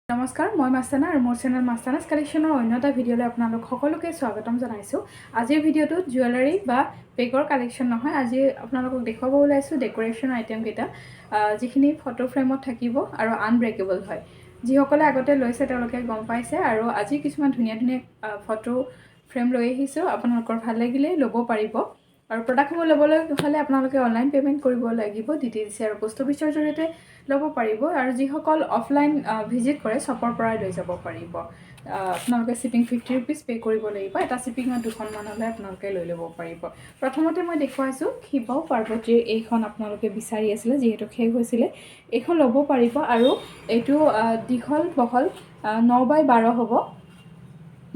নমস্কাৰ মই মাস্তানা আৰু মোৰ চেনেল মাস্তানাছ কালেকশ্যনৰ অন্য এটা ভিডিঅ'লৈ আপোনালোক সকলোকে স্বাগতম জনাইছোঁ। আজিৰ ভিডিঅ'টোত জুৱেলাৰী বা বেগৰ কালেকশ্যন নহয়, আজি আপোনালোকক দেখুৱাব ওলাইছোঁ ডেকোৰেশ্যন আইটেম কেইটা যিখিনি ফটো ফ্ৰেমত থাকিব আৰু আনব্ৰেকেবল হয়। যিসকলে আগতে লৈছে তেওঁলোকে গম পাইছে আৰু আজি কিছুমান ধুনীয়া ধুনীয়া ফটো ফ্ৰেম লৈ আহিছোঁ। আপোনালোকৰ ভাল লাগিলে ল'ব পাৰিব আৰু প্ৰডাক্টসমূহ ল'বলৈ হ'লে আপোনালোকে অনলাইন পে'মেণ্ট কৰিব লাগিব। DTDC আৰু পোষ্ট অফিচৰ জৰিয়তে ল'ব পাৰিব আৰু যিসকল অফলাইন ভিজিট কৰে শ্বপৰ পৰাই লৈ যাব পাৰিব। আপোনালোকে শ্বিপিং 50 ৰুপিজ পে' কৰিব লাগিব। এটা শ্বিপিঙত 2খনমান হ'লে আপোনালোকে লৈ ল'ব পাৰিব। প্ৰথমতে মই দেখুৱাইছোঁ শিৱ পাৰ্বতীৰ এইখন আপোনালোকে বিচাৰি আছিলে, যিহেতু শেষ হৈছিলে। এইখন ল'ব পাৰিব আৰু এইটো দীঘল বহল 9x12 হ'ব।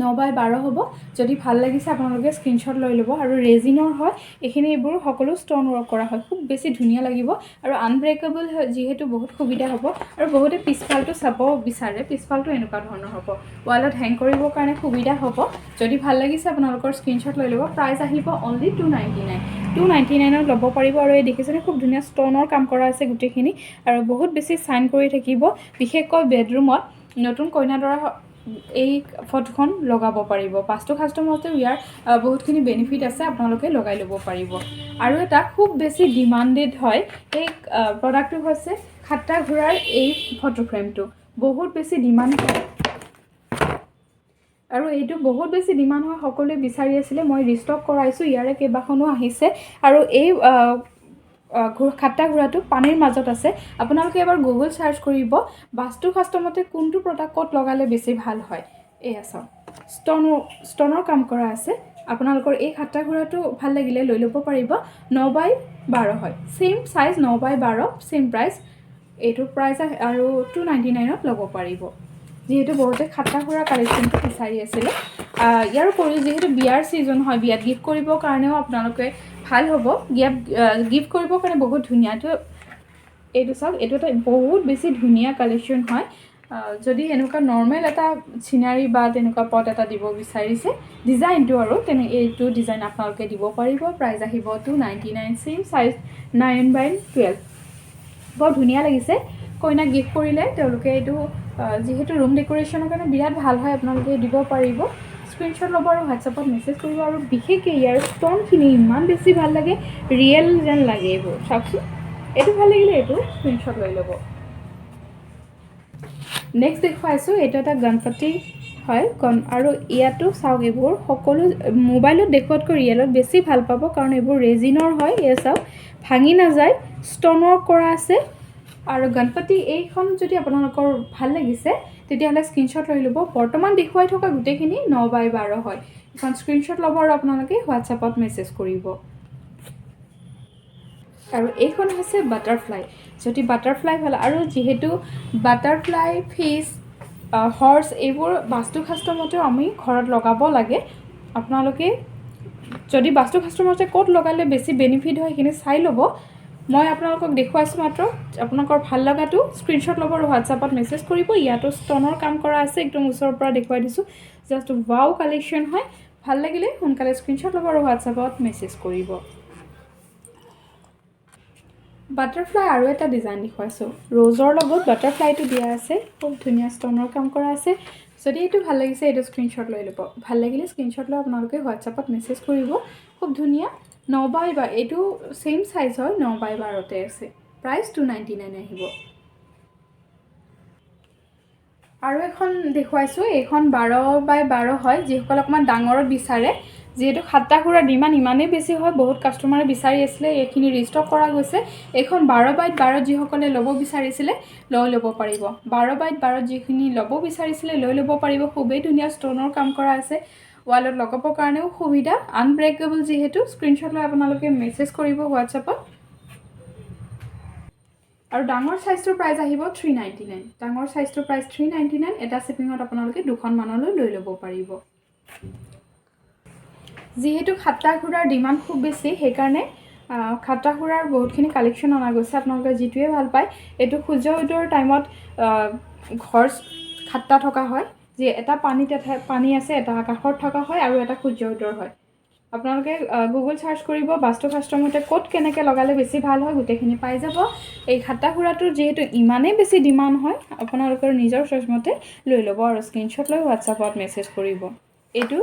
9x12 হ'ব। যদি ভাল লাগিছে আপোনালোকে স্ক্ৰীনশ্বট লৈ ল'ব আৰু ৰেজিনৰ হয় এইখিনি, এইবোৰ সকলো ষ্ট'ন ৱৰ্ক কৰা হয়, খুব বেছি ধুনীয়া লাগিব আৰু আনব্ৰেকেবল হয়, যিহেতু বহুত সুবিধা হ'ব। আৰু বহুতে পিছফালটো চাব বিচাৰে, পিছফালটো এনেকুৱা ধৰণৰ হ'ব, ৱালত হেং কৰিবৰ কাৰণে সুবিধা হ'ব। যদি ভাল লাগিছে আপোনালোকৰ স্ক্ৰীনশ্বট লৈ ল'ব। প্ৰাইচ আহিব অনলি 299। 299ত ল'ব পাৰিব আৰু এই দেখিছেনে খুব ধুনীয়া ষ্ট'নৰ কাম কৰা আছে গোটেইখিনি আৰু বহুত বেছি চাইন কৰি থাকিব। বিশেষকৈ বেডৰুমত নতুন কইনা দৰা এই ফটোখন লগাব পাৰিব। বাস্তুশাস্ত্ৰৰ মতে ইয়াৰ বহুতখিনি বেনিফিট আছে, আপোনালোকে লগাই ল'ব পাৰিব। আৰু এটা খুব বেছি ডিমাণ্ডেড হয় এই প্ৰডাক্টটো হৈছে খাট্টা ঘোঁৰাৰ এই ফটো ফ্ৰেমটো। বহুত বেছি ডিমাণ্ড হয় আৰু এইটো বহুত বেছি ডিমাণ্ড হয়, সকলোৱে বিচাৰি আছিলে। মই ৰিষ্টক কৰাইছোঁ, ইয়াৰে কেইবাখনো আহিছে আৰু এই খাট্টা ঘোঁৰাটো পানীৰ মাজত আছে। আপোনালোকে এবাৰ গুগল চাৰ্চ কৰিব বাস্তুশাস্ত্ৰ মতে কোনটো প্ৰডাক্ট ক'ত লগালে বেছি ভাল হয়। এয়া চাওক, ষ্টনৰ কাম কৰা আছে। আপোনালোকৰ এই খাট্টা ঘোঁৰাটো ভাল লাগিলে লৈ ল'ব পাৰিব। 9x12 হয়, same size 9x12, same price. এইটো প্ৰাইচ আৰু 299ত ল'ব পাৰিব। যিহেতু বহুতে খাট্টা ঘোঁৰা কালেকশ্যনটো বিচাৰি আছিলে। ইয়াৰ উপৰিও যিহেতু বিয়াৰ ছিজন হয়, বিয়াত গিফ্ট কৰিবৰ কাৰণেও আপোনালোকে ভাল হ'ব। গিফ্ট কৰিবৰ কাৰণে বহুত ধুনীয়া। এইটো চাওক, এইটো এটা বহুত বেছি ধুনীয়া কালেকশ্যন হয়। যদি এনেকুৱা নৰ্মেল এটা চিনাৰী বা তেনেকুৱা পট এটা দিব বিচাৰিছে, ডিজাইনটো আৰু এইটো ডিজাইন আপোনালোকে দিব পাৰিব। প্ৰাইচ আহিব 299, ছেইম চাইজ 9x12। বৰ ধুনীয়া লাগিছে। কইনাক গিফ্ট কৰিলে তেওঁলোকে এইটো যিহেতু ৰুম ডেক'ৰেশ্যনৰ কাৰণে বিৰাট ভাল হয়, আপোনালোকে দিব পাৰিব। স্ক্ৰীনশ্বট ল'ব আৰু হোৱাটছআপত মেছেজ কৰিব। আৰু বিশেষকৈ ইয়াৰ ষ্ট'নখিনি ইমান বেছি ভাল লাগে, ৰিয়েল যেন লাগে এইবোৰ। চাওকচোন, এইটো ভাল লাগিলে এইটো স্ক্ৰীনশ্বট লৈ ল'ব। নেক্সট দেখুৱাইছোঁ, এইটো এটা গণপতি হয় আৰু ইয়াতো চাওক, এইবোৰ সকলো মোবাইলত দেখুৱাতকৈ ৰিয়েলত বেছি ভাল পাব, কাৰণ এইবোৰ ৰেজিনৰ হয়। এয়া চাওক, ভাঙি নাযায়, ষ্ট'ন ৱৰ্ক কৰা আছে। আৰু গণপতি এইখন যদি আপোনালোকৰ ভাল লাগিছে তেতিয়াহ'লে স্ক্ৰীনশ্বট লৈ ল'ব। বৰ্তমান দেখুৱাই থকা গোটেইখিনি 9x12 হয়। এখন স্ক্ৰীনশ্বট ল'ব আৰু আপোনালোকে হোৱাটছআপত মেছেজ কৰিব। আৰু এইখন হৈছে বাটাৰফ্লাই। যদি বাটাৰফ্লাই ভাল, আৰু যিহেতু বাটাৰফ্লাই, ফিছ, হৰ্চ এইবোৰ বাস্তুশাস্ত্ৰ মতেও আমি ঘৰত লগাব লাগে। আপোনালোকে যদি বাস্তুশাস্ত্ৰ মতে ক'ত লগালে বেছি বেনিফিট হয় সেইখিনি চাই ল'ব। মই আপোনালোকক দেখুৱাইছোঁ মাত্ৰ। আপোনালোকৰ ভাল লগাটো স্ক্ৰীনশ্বট ল'ব আৰু হোৱাটছআপত মেছেজ কৰিব। ইয়াতো ষ্ট'নৰ কাম কৰা আছে, একদম ওচৰৰ পৰা দেখুৱাই দিছোঁ। জাষ্ট ৱাও কালেকশ্যন হয়। ভাল লাগিলে সোনকালে স্ক্ৰীনশ্বট ল'ব আৰু হোৱাটছআপত মেছেজ কৰিব। বাটাৰফ্লাই আৰু এটা ডিজাইন দেখুৱাইছোঁ, ৰ'জৰ লগত বাটাৰফ্লাইটো দিয়া আছে, খুব ধুনীয়া ষ্ট'নৰ কাম কৰা আছে। যদি এইটো ভাল লাগিছে এইটো স্ক্ৰীনশ্বট লৈ ল'ব। ভাল লাগিলে স্ক্ৰীনশ্বট লৈ আপোনালোকে হোৱাটছআপত মেছেজ কৰিব। খুব ধুনীয়া 9x12, এইটো ছেইম চাইজ হয়, 9x12তে আছে। প্ৰাইচ 299 আহিব। আৰু এখন দেখুৱাইছোঁ, এইখন 12x12 হয়। যিসকল অকণমান ডাঙৰত বিচাৰে, যিহেতু খাট্টা ঘোঁৰাৰ ডিমাণ্ড ইমানেই বেছি হয়, বহুত কাষ্টমাৰে বিচাৰি আছিলে, এইখিনি ৰিষ্টক কৰা গৈছে। এইখন 12x12 যিসকলে ল'ব বিচাৰিছিলে লৈ ল'ব পাৰিব। 12x12 যিখিনি ল'ব বিচাৰিছিলে লৈ ল'ব পাৰিব। খুবেই ধুনীয়া ষ্ট'নৰ কাম কৰা আছে, ৱালত লগাবৰ কাৰণেও সুবিধা। আনব্ৰেকেবল যিহেতু, স্ক্ৰীনশ্বট লৈ আপোনালোকে মেছেজ কৰিব হোৱাটছআপত। আৰু ডাঙৰ চাইজটোৰ প্ৰাইচ আহিব 399। ডাঙৰ চাইজটোৰ প্ৰাইচ 399। এটা শ্বিপিঙত আপোনালোকে 2খনমানলৈ লৈ ল'ব পাৰিব। যিহেতু খাট্টা ঘোঁৰাৰ ডিমাণ্ড খুব বেছি, সেইকাৰণে খাট্টা ঘোঁৰাৰ বহুতখিনি কালেকশ্যন অনা গৈছে। আপোনালোকে যিটোৱে ভাল পায়, এইটো সূৰ্য উদয়ৰ টাইমত ঘৰ খাট্টা থকা হয়, যি এটা পানী আছে, এটা আকাশত থকা হয় আৰু এটা সূৰ্য উদয়ৰ হয়। আপোনালোকে গুগল সাৰ্চ কৰিব বাস্তু শাস্ত্ৰমতে ক'ত কেনেকৈ লগালে বেছি ভাল হয় গোটেইখিনি পাই যাব এই খাটা খুৰাটোৰ যেহেতু ইমানেই বেছি ডিমাণ্ড হয় আপোনালোকৰ নিজৰ চইচ মতে লৈ ল'ব আৰু স্ক্ৰীনশ্বট লৈ হোৱাটছআপত মেছেজ কৰিব এইটো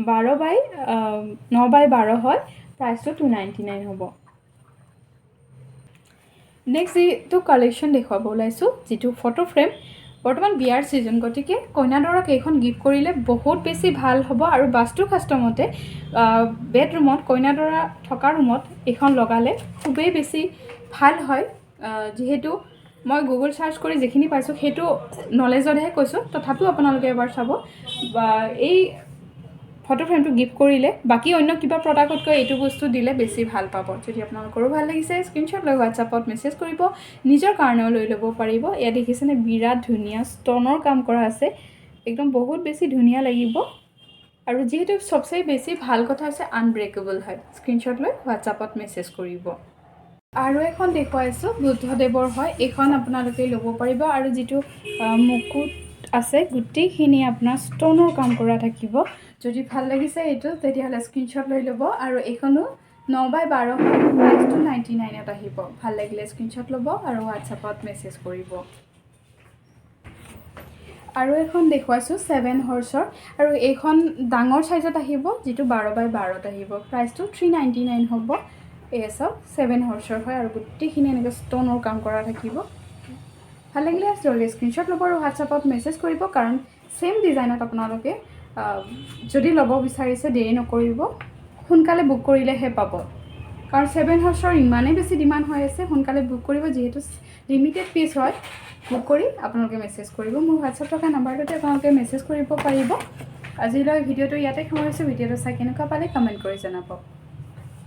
9x12 হয় প্ৰাইচটো 299 হ'ব নেক্সট এইটো কালেকশ্যন দেখুৱাব ওলাইছোঁ যিটো ফটো ফ্ৰেম বৰ্তমান বিয়াৰ ছিজন গতিকে কইনাদৰক এইখন গিফ্ট কৰিলে বহুত বেছি ভাল হ'ব আৰু বাস্তু শাস্ত্ৰমতে বেডৰুমত কইনাদৰা থকা ৰুমত এইখন লগালে খুবেই বেছি ভাল হয় যিহেতু মই গুগল সাৰ্চ কৰি যিখিনি পাইছোঁ সেইটো নলেজতহে কৈছোঁ তথাপিও আপোনালোকে এবাৰ চাব বা এই ফটো ফ্ৰেমটো গিফ্ট কৰিলে বাকী অন্য কিবা প্ৰডাক্টতকৈ এইটো বস্তু দিলে বেছি ভাল পাব যদি আপোনালোকৰো ভাল লাগিছে স্ক্ৰীনশ্বট লৈ হোৱাটছআপত মেছেজ কৰিব নিজৰ কাৰণেও লৈ ল'ব পাৰিব এয়া দেখিছেনে বিৰাট ধুনীয়া ষ্টনৰ কাম কৰা আছে একদম বহুত বেছি ধুনীয়া লাগিব আৰু যেহেতু সবচে বেছি ভাল কথা হৈছে আনব্ৰেকেবল হয় স্ক্ৰীনশ্বট লৈ হোৱাটছআপত মেছেজ কৰিব আৰু এখন দেখুৱাইছোঁ বুদ্ধদেৱৰ হয় এইখন আপোনালোকে ল'ব পাৰিব আৰু যিটো মুকুট আছে গোটেইখিনি আপোনাৰ ষ্টনৰ কাম কৰা থাকিব যদি ভাল লাগিছে এইটো তেতিয়াহ'লে স্ক্ৰীনশ্বট লৈ ল'ব আৰু এইখনো 9x12 প্ৰাইচটো 99ত আহিব ভাল লাগিলে স্ক্ৰীনশ্বট ল'ব আৰু হোৱাটছআপত মেছেজ কৰিব আৰু এখন দেখুৱাইছোঁ 7 হৰ্চৰ আৰু এইখন ডাঙৰ সাইজত আহিব যেটো 12x12ত আহিব প্ৰাইচটো 399 হ'ব এয়া সব 7 হৰ্চৰ হয় আৰু গোটেইখিনি এনেকৈ ষ্টনৰ কাম কৰা থাকিব ভাল লাগিলে জলদি স্ক্ৰীনশ্বট ল'ব আৰু হোৱাটছআপত মেছেজ কৰিব কাৰণ সেম ডিজাইনত আপোনালোকে যদি ল'ব বিচাৰিছে দেৰি নকৰিব সোনকালে বুক কৰিলেহে পাব কাৰণ 7 হৰ্চৰ ইমানেই বেছি ডিমাণ্ড হৈ আছে সোনকালে বুক কৰিব যেহেতু লিমিটেড পিচ হয় বুক কৰি আপোনালোকে মেছেজ কৰিব মোৰ হোৱাটছআপ থকা নাম্বাৰটোতে আপোনালোকে মেছেজ কৰিব পাৰিব আজিলৈ ভিডিঅ'টো ইয়াতে সামৰিছোঁ ভিডিঅ'টো চাই কেনেকুৱা পালে কমেণ্ট কৰি জনাব